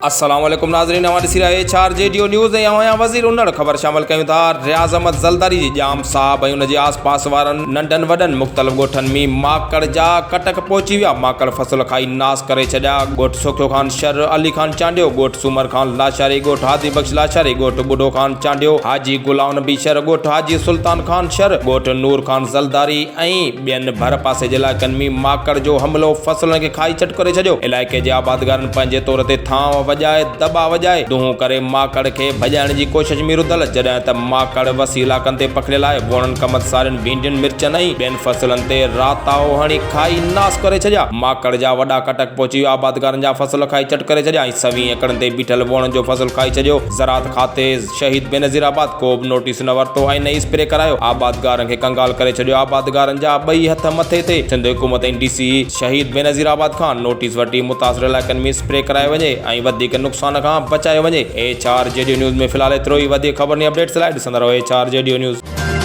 अस्सलाम वालेकुम नाज़रीन, हमारी सिरा चार जेडियो न्यूज़ है। यहाँ वज़ीर उन्नड़ ख़बर शामिल कयूं था। रियाज़ अहमद ज़लदारी जी जाम साहब ऐं उनजे आस पास वारनि नंढनि वॾनि मुख़्तलिफ़ ॻोठनि में माकड़ जा कटक पहुची विया। माकड़ फसल खाई नास करे छॾिया। ॻोठ सुखियो ख़ान शर अली ख़ान चांडियो, ॻोठ सूमर ख़ान लाशारी, ॻोठ हादी बख़्श लाशारी, ॻोठ बुढ़ो ख़ान चांडियो, हाजी गुलाम नबी शर, ॻोठ हाजी सुल्तान ख़ान शर, ॻोठ नूर ख़ान ज़लदारी ऐं ॿियनि भर पासे जे इलाइक़नि में माकड़ जो हमलो फसलनि खे खाई चट करे छॾियो। इलाइक़े जे आबादगारनि पंहिंजे तौर ते थांव वॼाए दॿा वॼाए दूं करे माकड़ खे भॼाइण जी कोशिश में रुधल, जॾहिं त माकड़ वसी इलाइक़नि ते पखिड़ियल आहे। वोणनि कमत सारियुनि भिंडियुनि मिर्चनि ऐं ॿियनि फसलनि ते राताओ हणी खाई नास करे छॾिया। माकड़ जा वॾा कटक पहुची विया। आबादगारनि जा फसल खाई चट करे छॾिया ऐं 20 एकड़नि ते बीठल वोणनि जो फसल खाई छॾियो। ज़राअत खाते शहीद बेनज़ीराबाद को बि नोटिस न वरितो ऐं न स्प्रे करायो। आबादगारनि खे कंगाल करे छॾियो। आबादगारनि जा ॿई हथ मथे ते। सिंध हुकूमत ऐं DC शहीद बेनज़ीराबाद खां नोटिस वठी मुतासिर इलाइक़नि में स्प्रे कराए वञे ऐं वधीक नुक़सान खां बचायो वञे। चार जेडियो न्यूज़ में फ़िलहाल एतिरो ई। वधीक ख़बरनि अपडेट्स लाइ ॾिसंदा रहो चार जेडियो न्यूज़।